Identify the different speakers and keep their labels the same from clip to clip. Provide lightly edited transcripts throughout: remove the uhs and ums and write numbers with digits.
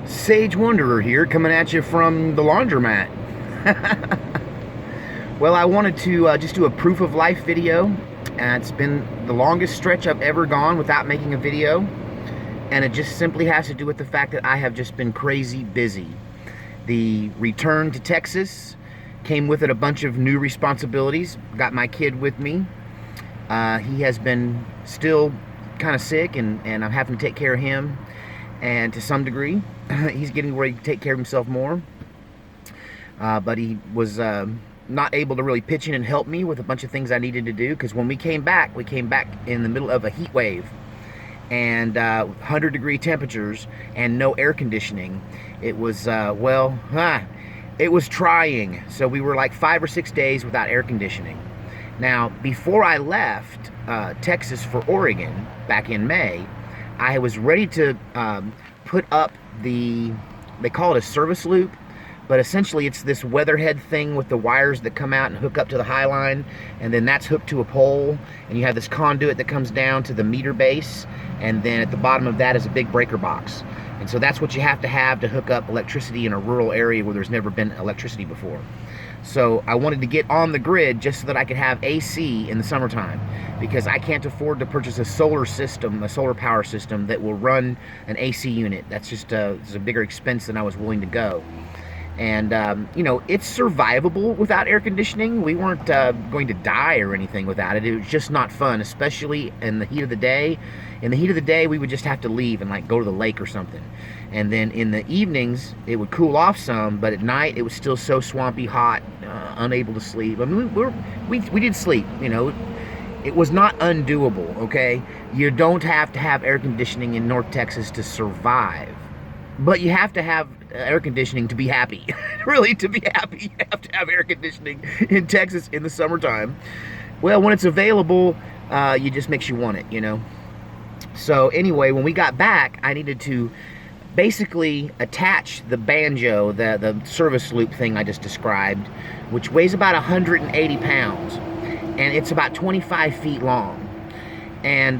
Speaker 1: Sage Wanderer here, coming at you from the laundromat. Well, I wanted to just do a proof of life video. It's been the longest stretch I've ever gone without making a video, and it just simply has to do with the fact that I have just been crazy busy. The return to Texas came with it a bunch of new responsibilities. Got my kid with me. He has been still kind of sick, and I'm having to take care of him. And to some degree, he's getting ready to take care of himself more. But he was not able to really pitch in and help me with a bunch of things I needed to do, because when we came back in the middle of a heat wave and 100-degree temperatures and no air conditioning. It was, it was trying. So we were like 5 or 6 days without air conditioning. Now, before I left Texas for Oregon back in May, I was ready to put up they call it a service loop, but essentially it's this weatherhead thing with the wires that come out and hook up to the high line, and then that's hooked to a pole, and you have this conduit that comes down to the meter base, and then at the bottom of that is a big breaker box. And so that's what you have to hook up electricity in a rural area where there's never been electricity before. So I wanted to get on the grid just so that I could have AC in the summertime, because I can't afford to purchase a solar power system that will run an AC unit. That's just it's a bigger expense than I was willing to go. And you know, it's survivable without air conditioning. We weren't going to die or anything without it. It was just not fun, especially in the heat of the day. In the heat of the day, we would just have to leave and like go to the lake or something. And then in the evenings, it would cool off some, but at night it was still so swampy hot, unable to sleep. I mean, we did sleep, you know. It was not undoable, okay? You don't have to have air conditioning in North Texas to survive. But you have to have air conditioning to be happy. Really, to be happy, you have to have air conditioning in Texas in the summertime. Well, when it's available, it just makes you want it, you know? So anyway, when we got back, I needed to basically attach the banjo, the service loop thing I just described, which weighs about 180 pounds. And it's about 25 feet long. And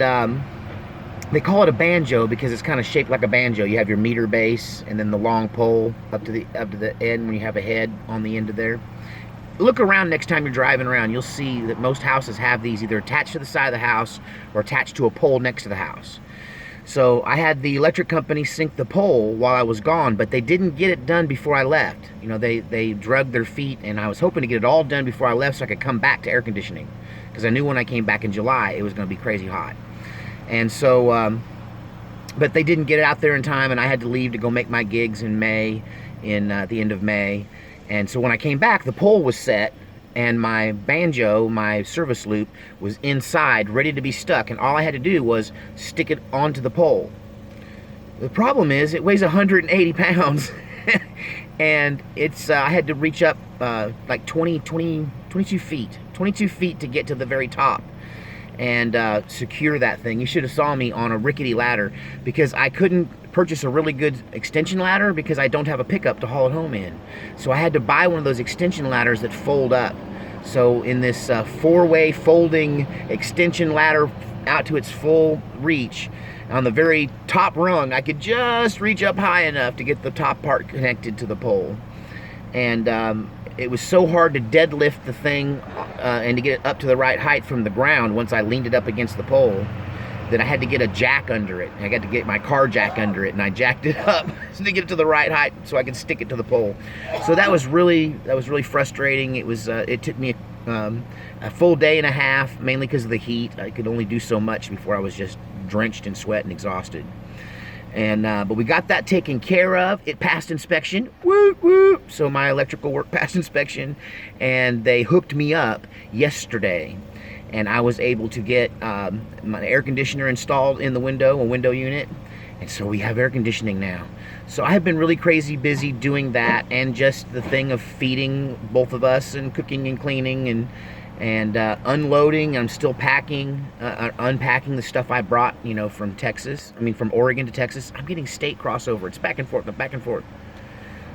Speaker 1: they call it a banjo because it's kind of shaped like a banjo. You have your meter base and then the long pole up to the end when you have a head on the end of there. Look around next time you're driving around. You'll see that most houses have these either attached to the side of the house or attached to a pole next to the house. So I had the electric company sink the pole while I was gone, but they didn't get it done before I left. You know, they dragged their feet, and I was hoping to get it all done before I left so I could come back to air conditioning, because I knew when I came back in July it was going to be crazy hot. And so, but they didn't get it out there in time, and I had to leave to go make my gigs in May, at the end of May. And so when I came back, the pole was set, and my banjo, my service loop, was inside, ready to be stuck, and all I had to do was stick it onto the pole. The problem is, it weighs 180 pounds, and it's, I had to reach up like 22 feet to get to the very top and secure that thing. You should have saw me on a rickety ladder, because I couldn't purchase a really good extension ladder because I don't have a pickup to haul it home in. So I had to buy one of those extension ladders that fold up. So in this four-way folding extension ladder out to its full reach, on the very top rung, I could just reach up high enough to get the top part connected to the pole. And it was so hard to deadlift the thing and to get it up to the right height from the ground once I leaned it up against the pole, that I had to get a jack under it. I got to get my car jack under it, and I jacked it up to get it to the right height so I could stick it to the pole. So that was really frustrating. It was it took me a full day and a half, mainly because of the heat. I could only do so much before I was just drenched in sweat and exhausted. And but we got that taken care of. It passed inspection. Whoop, whoop. So my electrical work passed inspection, and they hooked me up yesterday, and I was able to get my air conditioner installed in the window, a window unit, and so we have air conditioning now. So I have been really crazy busy doing that, and just the thing of feeding both of us, and cooking and cleaning, and unloading. I'm still packing, unpacking the stuff I brought, you know, from Oregon to Texas. I'm getting state crossover. It's back and forth, back and forth.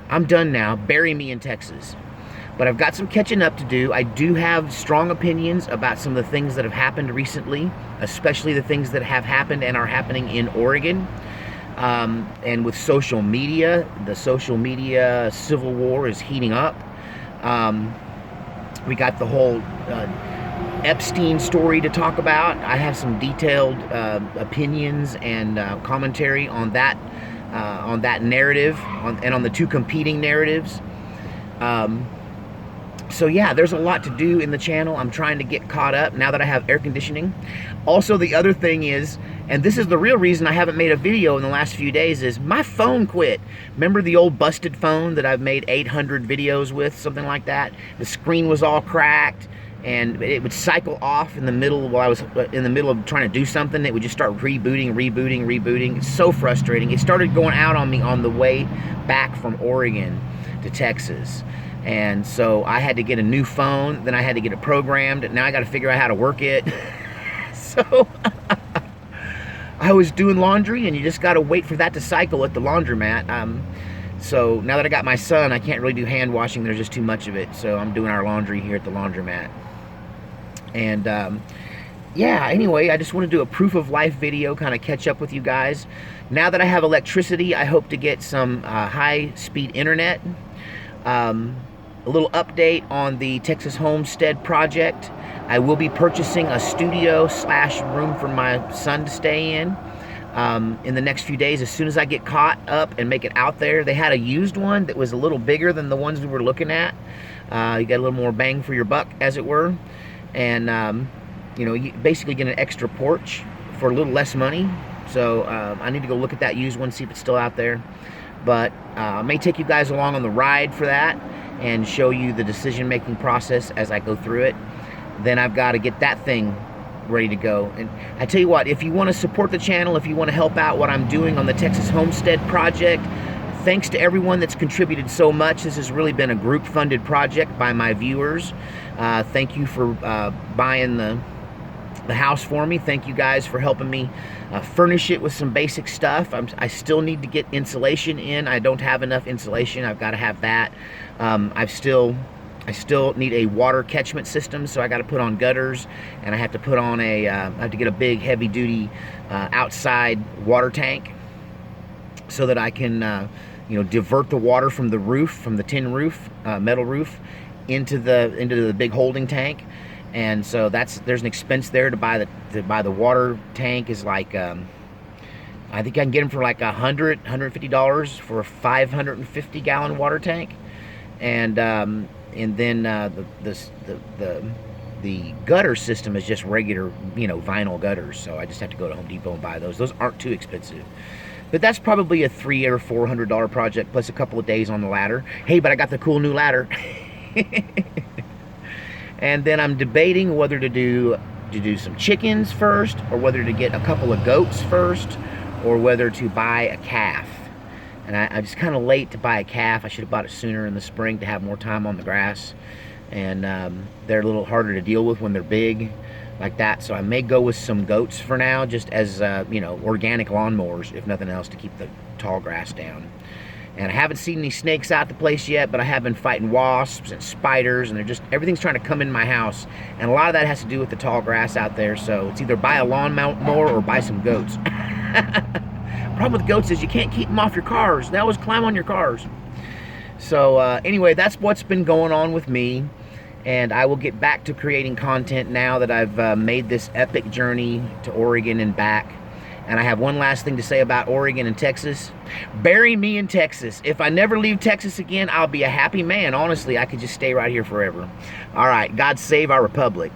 Speaker 1: I'm done now. Bury me in Texas. But I've got some catching up to do. I do have strong opinions about some of the things that have happened recently, especially the things that have happened and are happening in Oregon. And with social media, the social media civil war is heating up. We got the whole Epstein story to talk about. I have some detailed opinions and commentary on that narrative, and on the two competing narratives. So yeah, there's a lot to do in the channel. I'm trying to get caught up now that I have air conditioning. Also, the other thing is, and this is the real reason I haven't made a video in the last few days, is my phone quit. Remember the old busted phone that I've made 800 videos with, something like that? The screen was all cracked, and it would cycle off in the middle while I was in the middle of trying to do something. It would just start rebooting. It's so frustrating. It started going out on me on the way back from Oregon to Texas. And so I had to get a new phone, then I had to get it programmed, and now I got to figure out how to work it. So I was doing laundry, and you just got to wait for that to cycle at the laundromat. So now that I got my son, I can't really do hand washing. There's just too much of it. So I'm doing our laundry here at the laundromat. And yeah, anyway, I just want to do a proof of life video, kind of catch up with you guys. Now that I have electricity, I hope to get some high-speed internet. A little update on the Texas Homestead project. I will be purchasing a studio / room for my son to stay in the next few days, as soon as I get caught up and make it out there. They had a used one that was a little bigger than the ones we were looking at. You got a little more bang for your buck, as it were. And you know, you basically get an extra porch for a little less money. So I need to go look at that used one, see if it's still out there. But I may take you guys along on the ride for that and show you the decision-making process as I go through it. Then I've got to get that thing ready to go. And I tell you what, if you want to support the channel, if you want to help out what I'm doing on the Texas Homestead project, thanks to everyone that's contributed so much. This has really been a group-funded project by my viewers. Thank you for buying the house for me. Thank you guys for helping me furnish it with some basic stuff. I still need to get insulation in. I don't have enough insulation. I've got to have that. I still need a water catchment system, so I got to put on gutters, and I have to put on I have to get a big heavy-duty outside water tank, so that I can you know, divert the water from the roof, from the tin roof, metal roof, into the big holding tank. And so there's an expense there to buy the water tank. Is like I think I can get them for like $150 for a 550 gallon water tank. And then the gutter system is just regular, you know, vinyl gutters. So I just have to go to Home Depot and buy those. Those aren't too expensive. But that's probably a $300 or $400 project, plus a couple of days on the ladder. Hey, but I got the cool new ladder. And then I'm debating whether to do some chickens first, or whether to get a couple of goats first, or whether to buy a calf. And I'm just kind of late to buy a calf. I should have bought it sooner in the spring to have more time on the grass. And they're a little harder to deal with when they're big like that. So I may go with some goats for now, just as you know, organic lawnmowers, if nothing else, to keep the tall grass down. And I haven't seen any snakes out the place yet, but I have been fighting wasps and spiders, and everything's trying to come in my house. And a lot of that has to do with the tall grass out there. So it's either buy a lawnmower or buy some goats. Problem with goats is you can't keep them off your cars. They always climb on your cars. So anyway, that's what's been going on with me. And I will get back to creating content now that I've made this epic journey to Oregon and back. And I have one last thing to say about Oregon and Texas. Bury me in Texas. If I never leave Texas again, I'll be a happy man. Honestly, I could just stay right here forever. All right, God save our republic.